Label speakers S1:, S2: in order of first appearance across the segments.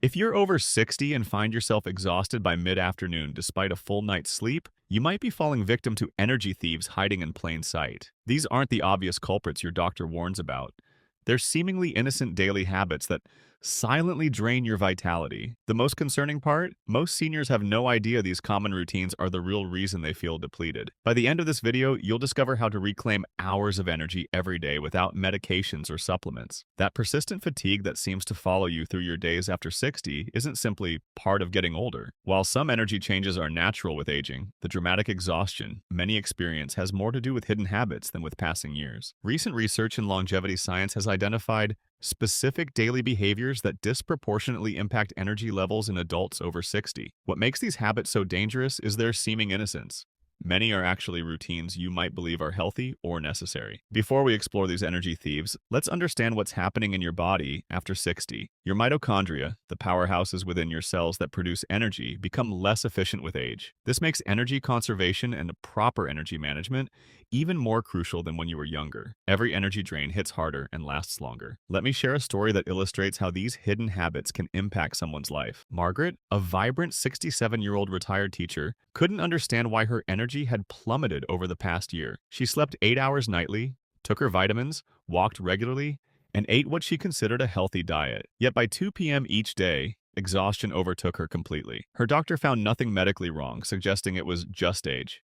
S1: If you're over 60 and find yourself exhausted by mid-afternoon despite a full night's sleep, you might be falling victim to energy thieves hiding in plain sight. These aren't the obvious culprits your doctor warns about. They're seemingly innocent daily habits that silently drain your vitality. The most concerning part? Most seniors have no idea these common routines are the real reason they feel depleted. By the end of this video, you'll discover how to reclaim hours of energy every day without medications or supplements. That persistent fatigue that seems to follow you through your days after 60 isn't simply part of getting older. While some energy changes are natural with aging, the dramatic exhaustion many experience has more to do with hidden habits than with passing years. Recent research in longevity science has identified specific daily behaviors that disproportionately impact energy levels in adults over 60. What makes these habits so dangerous is their seeming innocence. Many are actually routines you might believe are healthy or necessary. Before we explore these energy thieves, let's understand what's happening in your body after 60. Your mitochondria, the powerhouses within your cells that produce energy, become less efficient with age. This makes energy conservation and proper energy management even more crucial than when you were younger. Every energy drain hits harder and lasts longer. Let me share a story that illustrates how these hidden habits can impact someone's life. Margaret, a vibrant 67-year-old retired teacher, couldn't understand why her energy had plummeted over the past year. She slept 8 hours nightly, took her vitamins, walked regularly, and ate what she considered a healthy diet. Yet by 2 p.m. each day, exhaustion overtook her completely. Her doctor found nothing medically wrong, suggesting it was just age.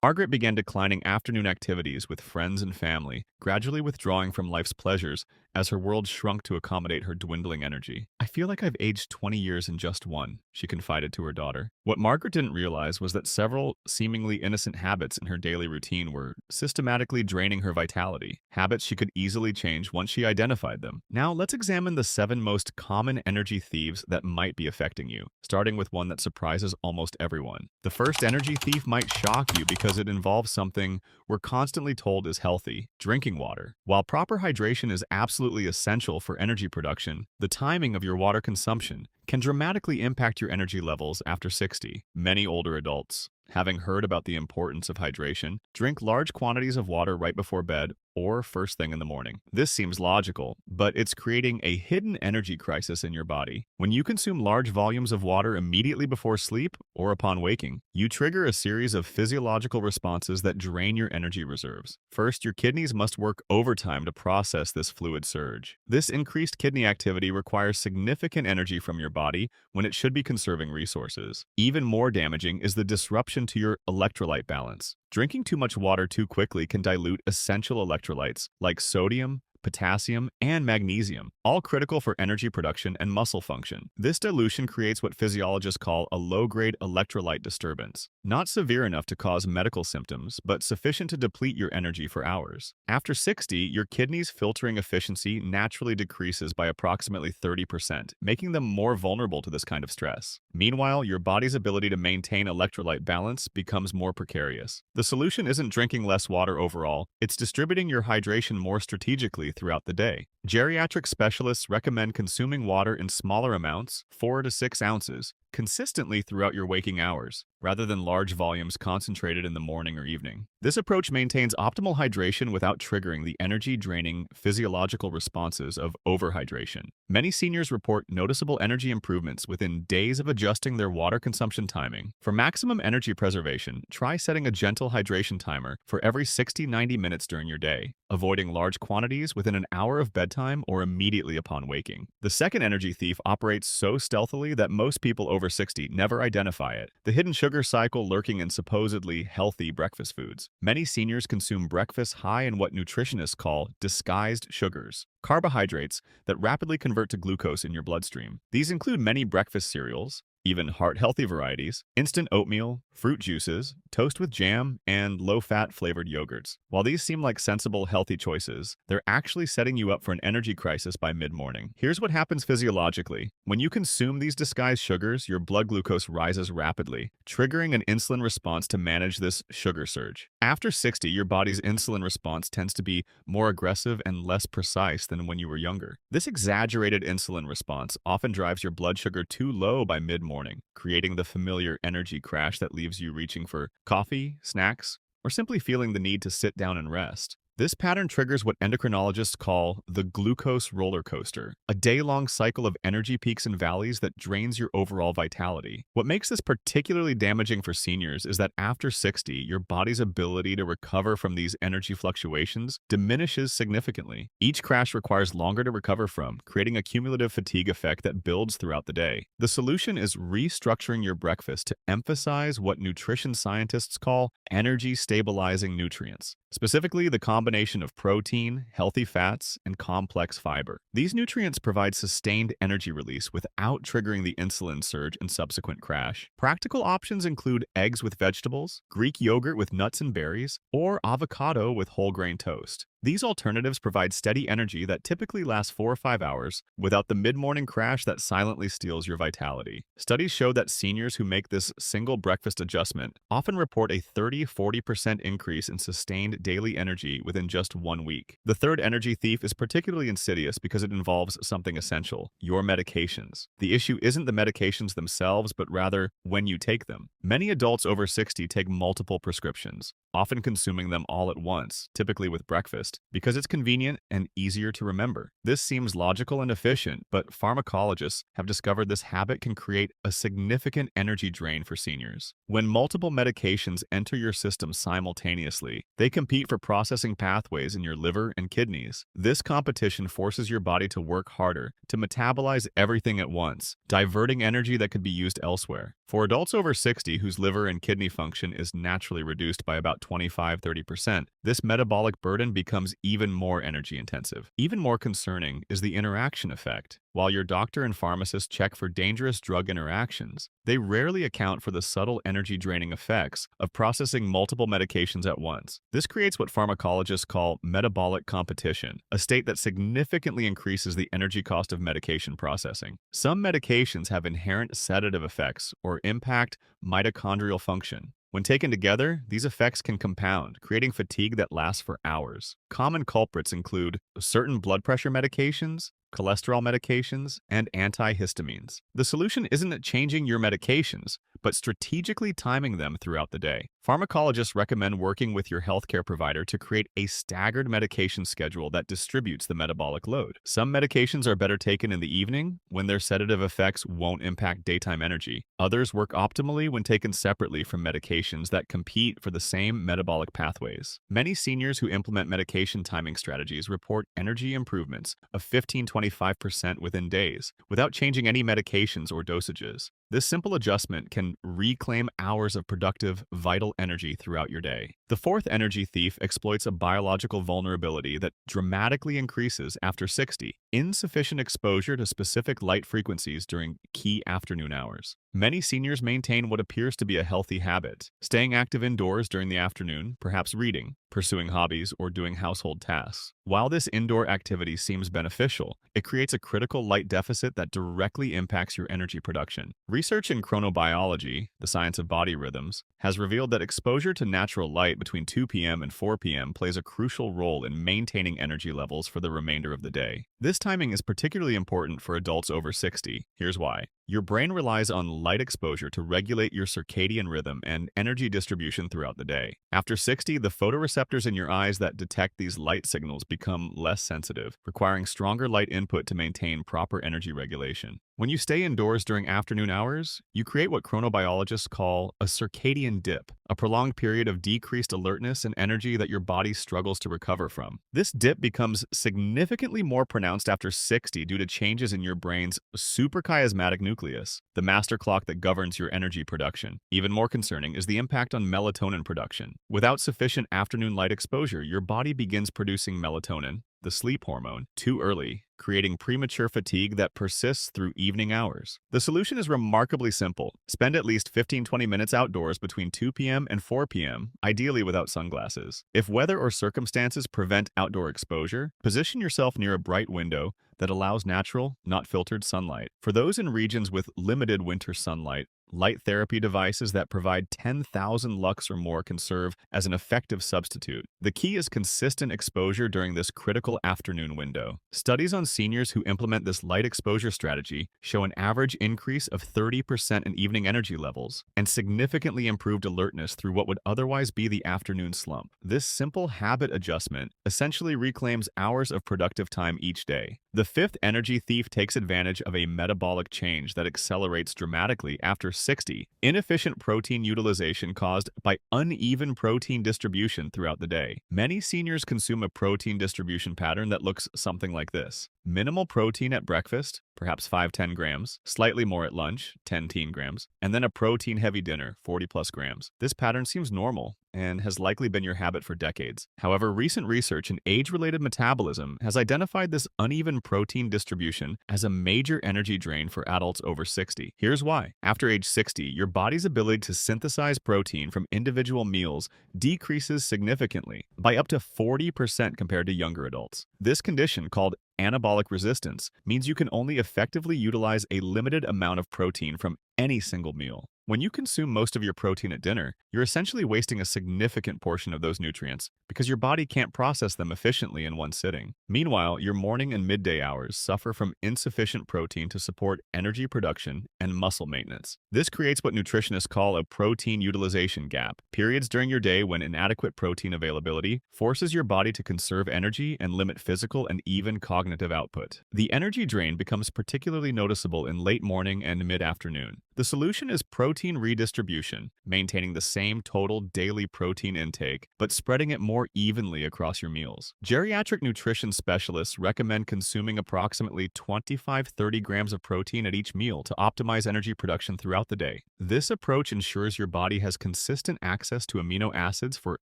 S1: Margaret began declining afternoon activities with friends and family, gradually withdrawing from life's pleasures as her world shrunk to accommodate her dwindling energy. "I feel like I've aged 20 years in just one," she confided to her daughter. What Margaret didn't realize was that several seemingly innocent habits in her daily routine were systematically draining her vitality, habits she could easily change once she identified them. Now, let's examine the 7 most common energy thieves that might be affecting you, starting with one that surprises almost everyone. The first energy thief might shock you because it involves something we're constantly told is healthy: drinking water. While proper hydration is absolutely essential for energy production, the timing of your water consumption can dramatically impact your energy levels after 60. Many older adults, having heard about the importance of hydration, drink large quantities of water right before bed or first thing in the morning. This seems logical, but it's creating a hidden energy crisis in your body. When you consume large volumes of water immediately before sleep or upon waking, you trigger a series of physiological responses that drain your energy reserves. First, your kidneys must work overtime to process this fluid surge. This increased kidney activity requires significant energy from your body when it should be conserving resources. Even more damaging is the disruption to your electrolyte balance. Drinking too much water too quickly can dilute essential electrolytes like sodium, potassium, and magnesium, all critical for energy production and muscle function. This dilution creates what physiologists call a low-grade electrolyte disturbance, not severe enough to cause medical symptoms, but sufficient to deplete your energy for hours. After 60, your kidneys' filtering efficiency naturally decreases by approximately 30%, making them more vulnerable to this kind of stress. Meanwhile, your body's ability to maintain electrolyte balance becomes more precarious. The solution isn't drinking less water overall, it's distributing your hydration more strategically throughout the day. Geriatric specialists recommend consuming water in smaller amounts, 4 to 6 ounces, consistently throughout your waking hours, rather than large volumes concentrated in the morning or evening. This approach maintains optimal hydration without triggering the energy-draining physiological responses of overhydration. Many seniors report noticeable energy improvements within days of adjusting their water consumption timing. For maximum energy preservation, try setting a gentle hydration timer for every 60-90 minutes during your day, avoiding large quantities within an hour of bedtime or immediately upon waking. The second energy thief operates so stealthily that most people over 60 never identify it: the hidden sugar cycle lurking in supposedly healthy breakfast foods. Many seniors consume breakfast high in what nutritionists call disguised sugars, carbohydrates that rapidly convert to glucose in your bloodstream. These include many breakfast cereals, even heart-healthy varieties, instant oatmeal, fruit juices, toast with jam, and low-fat flavored yogurts. While these seem like sensible, healthy choices, they're actually setting you up for an energy crisis by mid-morning. Here's what happens physiologically. When you consume these disguised sugars, your blood glucose rises rapidly, triggering an insulin response to manage this sugar surge. After 60, your body's insulin response tends to be more aggressive and less precise than when you were younger. This exaggerated insulin response often drives your blood sugar too low by mid-morning, creating the familiar energy crash that leaves you reaching for coffee, snacks, or simply feeling the need to sit down and rest. This pattern triggers what endocrinologists call the glucose roller coaster, a day-long cycle of energy peaks and valleys that drains your overall vitality. What makes this particularly damaging for seniors is that after 60, your body's ability to recover from these energy fluctuations diminishes significantly. Each crash requires longer to recover from, creating a cumulative fatigue effect that builds throughout the day. The solution is restructuring your breakfast to emphasize what nutrition scientists call energy-stabilizing nutrients, specifically the combination of protein, healthy fats, and complex fiber. These nutrients provide sustained energy release without triggering the insulin surge and subsequent crash. Practical options include eggs with vegetables, Greek yogurt with nuts and berries, or avocado with whole grain toast. These alternatives provide steady energy that typically lasts 4 or 5 hours without the mid-morning crash that silently steals your vitality. Studies show that seniors who make this single breakfast adjustment often report a 30–40% increase in sustained daily energy within just 1 week. The third energy thief is particularly insidious because it involves something essential: your medications. The issue isn't the medications themselves, but rather when you take them. Many adults over 60 take multiple prescriptions, often consuming them all at once, typically with breakfast, because it's convenient and easier to remember. This seems logical and efficient, but pharmacologists have discovered this habit can create a significant energy drain for seniors. When multiple medications enter your system simultaneously, they compete for processing pathways in your liver and kidneys. This competition forces your body to work harder, to metabolize everything at once, diverting energy that could be used elsewhere. For adults over 60 whose liver and kidney function is naturally reduced by about 25–30%, this metabolic burden becomes even more energy intensive. Even more concerning is the interaction effect. While your doctor and pharmacist check for dangerous drug interactions, they rarely account for the subtle energy-draining effects of processing multiple medications at once. This creates what pharmacologists call metabolic competition, a state that significantly increases the energy cost of medication processing. Some medications have inherent sedative effects or impact mitochondrial function. When taken together, these effects can compound, creating fatigue that lasts for hours. Common culprits include certain blood pressure medications, cholesterol medications, and antihistamines. The solution isn't changing your medications, but strategically timing them throughout the day. Pharmacologists recommend working with your healthcare provider to create a staggered medication schedule that distributes the metabolic load. Some medications are better taken in the evening, when their sedative effects won't impact daytime energy. Others work optimally when taken separately from medications that compete for the same metabolic pathways. Many seniors who implement medication timing strategies report energy improvements of 15–25% within days, without changing any medications or dosages. This simple adjustment can reclaim hours of productive, vital energy throughout your day. The fourth energy thief exploits a biological vulnerability that dramatically increases after 60: insufficient exposure to specific light frequencies during key afternoon hours. Many seniors maintain what appears to be a healthy habit, staying active indoors during the afternoon, perhaps reading, pursuing hobbies, or doing household tasks. While this indoor activity seems beneficial, it creates a critical light deficit that directly impacts your energy production. Research in chronobiology, the science of body rhythms, has revealed that exposure to natural light between 2 p.m. and 4 p.m. plays a crucial role in maintaining energy levels for the remainder of the day. This timing is particularly important for adults over 60. Here's why. Your brain relies on light exposure to regulate your circadian rhythm and energy distribution throughout the day. After 60, the photoreceptors in your eyes that detect these light signals become less sensitive, requiring stronger light input to maintain proper energy regulation. When you stay indoors during afternoon hours, you create what chronobiologists call a circadian dip, a prolonged period of decreased alertness and energy that your body struggles to recover from. This dip becomes significantly more pronounced after 60 due to changes in your brain's suprachiasmatic nucleus, the master clock that governs your energy production. Even more concerning is the impact on melatonin production. Without sufficient afternoon light exposure, your body begins producing melatonin, the sleep hormone, too early, creating premature fatigue that persists through evening hours. The solution is remarkably simple. Spend at least 15–20 minutes outdoors between 2 p.m. and 4 p.m., ideally without sunglasses. If weather or circumstances prevent outdoor exposure, position yourself near a bright window that allows natural, not filtered sunlight. For those in regions with limited winter sunlight, Light therapy devices that provide 10,000 lux or more can serve as an effective substitute. The key is consistent exposure during this critical afternoon window. Studies on seniors who implement this light exposure strategy show an average increase of 30% in evening energy levels and significantly improved alertness through what would otherwise be the afternoon slump. This simple habit adjustment essentially reclaims hours of productive time each day. The fifth energy thief takes advantage of a metabolic change that accelerates dramatically after 60, inefficient protein utilization caused by uneven protein distribution throughout the day. Many seniors consume a protein distribution pattern that looks something like this. Minimal protein at breakfast, perhaps 5-10 grams, slightly more at lunch, 10-10 grams, and then a protein-heavy dinner, 40+ grams. This pattern seems normal and has likely been your habit for decades. However, recent research in age-related metabolism has identified this uneven protein distribution as a major energy drain for adults over 60. Here's why. After age 60, your body's ability to synthesize protein from individual meals decreases significantly, by up to 40% compared to younger adults. This condition, called anabolic resistance, means you can only effectively utilize a limited amount of protein from any single meal. When you consume most of your protein at dinner, you're essentially wasting a significant portion of those nutrients because your body can't process them efficiently in one sitting. Meanwhile, your morning and midday hours suffer from insufficient protein to support energy production and muscle maintenance. This creates what nutritionists call a protein utilization gap, periods during your day when inadequate protein availability forces your body to conserve energy and limit physical and even cognitive output. The energy drain becomes particularly noticeable in late morning and mid-afternoon. The solution is protein redistribution, maintaining the same total daily protein intake, but spreading it more evenly across your meals. Geriatric nutrition specialists recommend consuming approximately 25-30 grams of protein at each meal to optimize energy production throughout the day. This approach ensures your body has consistent access to amino acids for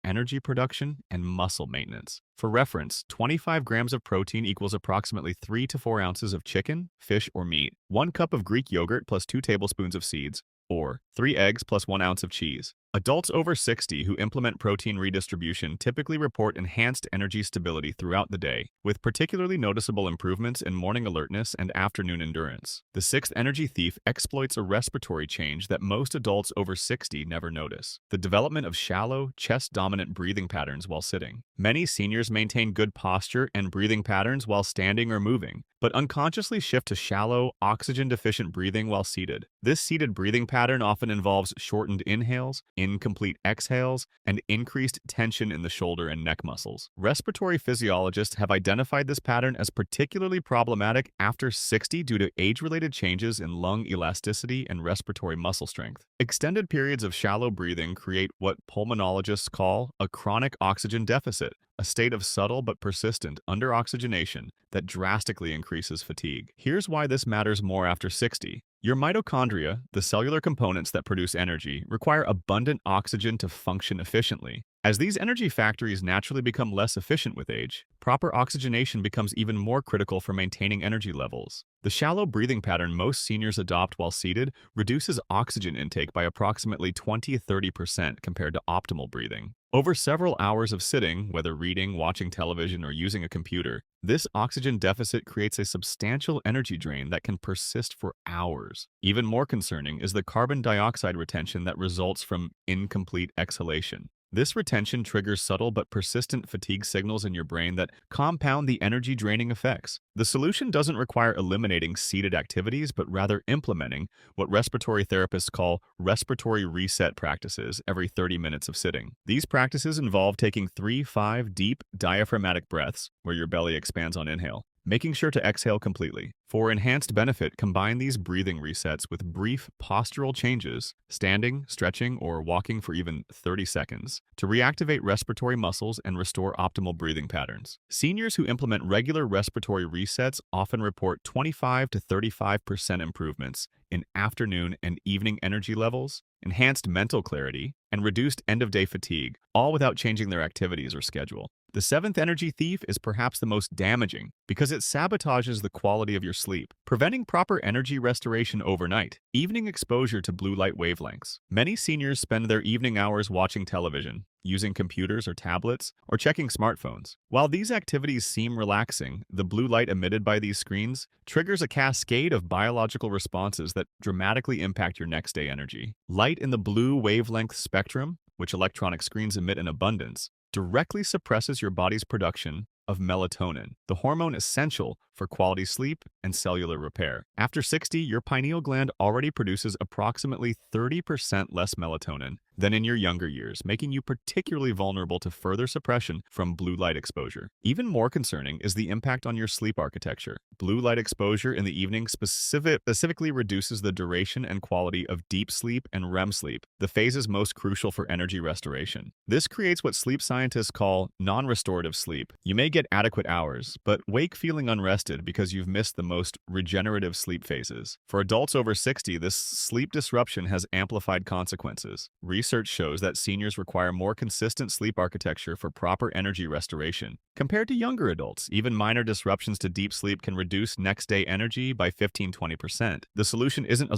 S1: energy production and muscle maintenance. For reference, 25 grams of protein equals approximately 3 to 4 ounces of chicken, fish, or meat, 1 cup of Greek yogurt plus 2 tablespoons of seeds, or 3 eggs plus 1 ounce of cheese. Adults over 60 who implement protein redistribution typically report enhanced energy stability throughout the day, with particularly noticeable improvements in morning alertness and afternoon endurance. The sixth energy thief exploits a respiratory change that most adults over 60 never notice: the development of shallow, chest-dominant breathing patterns while sitting. Many seniors maintain good posture and breathing patterns while standing or moving, but unconsciously shift to shallow, oxygen-deficient breathing while seated. This seated breathing pattern often involves shortened inhales, incomplete exhales, and increased tension in the shoulder and neck muscles. Respiratory physiologists have identified this pattern as particularly problematic after 60 due to age-related changes in lung elasticity and respiratory muscle strength. Extended periods of shallow breathing create what pulmonologists call a chronic oxygen deficit, a state of subtle but persistent underoxygenation that drastically increases fatigue. Here's why this matters more after 60. Your mitochondria, the cellular components that produce energy, require abundant oxygen to function efficiently. As these energy factories naturally become less efficient with age, proper oxygenation becomes even more critical for maintaining energy levels. The shallow breathing pattern most seniors adopt while seated reduces oxygen intake by approximately 20-30% compared to optimal breathing. Over several hours of sitting, whether reading, watching television, or using a computer, this oxygen deficit creates a substantial energy drain that can persist for hours. Even more concerning is the carbon dioxide retention that results from incomplete exhalation. This retention triggers subtle but persistent fatigue signals in your brain that compound the energy-draining effects. The solution doesn't require eliminating seated activities, but rather implementing what respiratory therapists call respiratory reset practices every 30 minutes of sitting. These practices involve taking 3-5 deep diaphragmatic breaths, where your belly expands on inhale, making sure to exhale completely. For enhanced benefit, combine these breathing resets with brief postural changes, standing, stretching, or walking for even 30 seconds, to reactivate respiratory muscles and restore optimal breathing patterns. Seniors who implement regular respiratory resets often report 25-35% improvements in afternoon and evening energy levels, enhanced mental clarity, and reduced end-of-day fatigue, all without changing their activities or schedule. The seventh energy thief is perhaps the most damaging because it sabotages the quality of your sleep, preventing proper energy restoration overnight. Evening exposure to blue light wavelengths. Many seniors spend their evening hours watching television, using computers or tablets, or checking smartphones. While these activities seem relaxing, the blue light emitted by these screens triggers a cascade of biological responses that dramatically impact your next day energy. Light in the blue wavelength spectrum, which electronic screens emit in abundance, directly suppresses your body's production of melatonin, the hormone essential for quality sleep and cellular repair. After 60, your pineal gland already produces approximately 30% less melatonin than in your younger years, making you particularly vulnerable to further suppression from blue light exposure. Even more concerning is the impact on your sleep architecture. Blue light exposure in the evening specifically reduces the duration and quality of deep sleep and REM sleep, the phases most crucial for energy restoration. This creates what sleep scientists call non-restorative sleep. You may get adequate hours, but wake feeling unrested because you've missed the most regenerative sleep phases. For adults over 60, this sleep disruption has amplified consequences. Research shows that seniors require more consistent sleep architecture for proper energy restoration. Compared to younger adults, even minor disruptions to deep sleep can reduce next-day energy by 15–20%. The solution isn't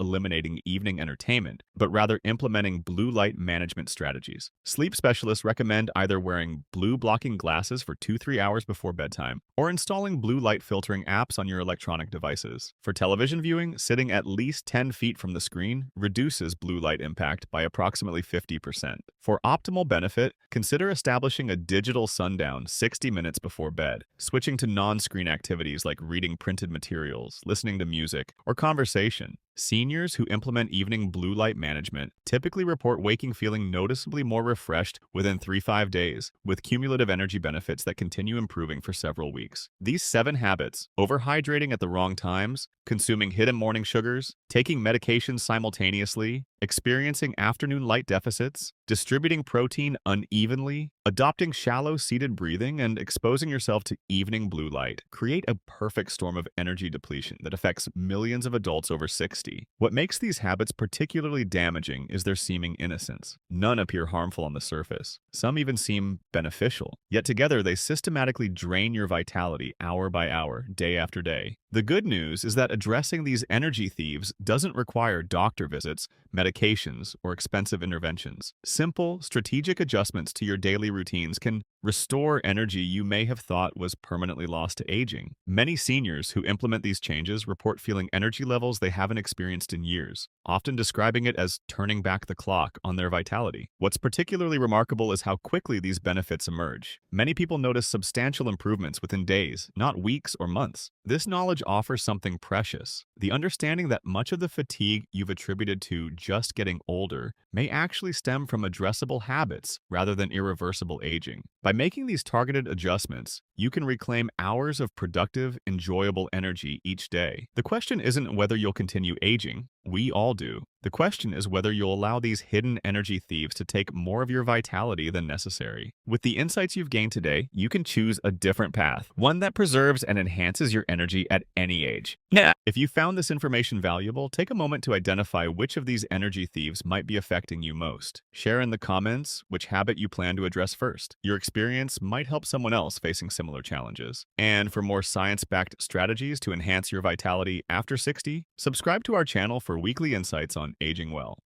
S1: eliminating evening entertainment, but rather implementing blue light management strategies. Sleep specialists recommend either wearing blue blocking glasses for 2–3 hours before bedtime or installing blue light filtering apps on your electronic devices. For television viewing, sitting at least 10 feet from the screen reduces blue light impact by approximately 50%. For optimal benefit, consider establishing a digital sundown 60 minutes before bed, switching to non-screen activities like reading printed materials, listening to music, or conversation. Seniors who implement evening blue light management typically report waking feeling noticeably more refreshed within 3–5 days, with cumulative energy benefits that continue improving for several weeks. These 7 habits, overhydrating at the wrong times, consuming hidden morning sugars, taking medications simultaneously, experiencing afternoon light deficits, distributing protein unevenly, adopting shallow seated breathing, and exposing yourself to evening blue light, create a perfect storm of energy depletion that affects millions of adults over 60. What makes these habits particularly damaging is their seeming innocence. None appear harmful on the surface. Some even seem beneficial. Yet together they systematically drain your vitality hour by hour, day after day. The good news is that addressing these energy thieves doesn't require doctor visits, medications, or expensive interventions. Simple, strategic adjustments to your daily routines can restore energy you may have thought was permanently lost to aging. Many seniors who implement these changes report feeling energy levels they haven't experienced in years, often describing it as turning back the clock on their vitality. What's particularly remarkable is how quickly these benefits emerge. Many people notice substantial improvements within days, not weeks or months. This knowledge offers something precious: the understanding that much of the fatigue you've attributed to just getting older may actually stem from addressable habits rather than irreversible aging. By making these targeted adjustments, you can reclaim hours of productive, enjoyable energy each day. The question isn't whether you'll continue aging. We all do. The question is whether you'll allow these hidden energy thieves to take more of your vitality than necessary. With the insights you've gained today, you can choose a different path, one that preserves and enhances your energy at any age. If you found this information valuable, take a moment to identify which of these energy thieves might be affecting you most. Share in the comments which habit you plan to address first. Your experience might help someone else facing similar challenges. And for more science-backed strategies to enhance your vitality after 60, subscribe to our channel for weekly insights on aging well.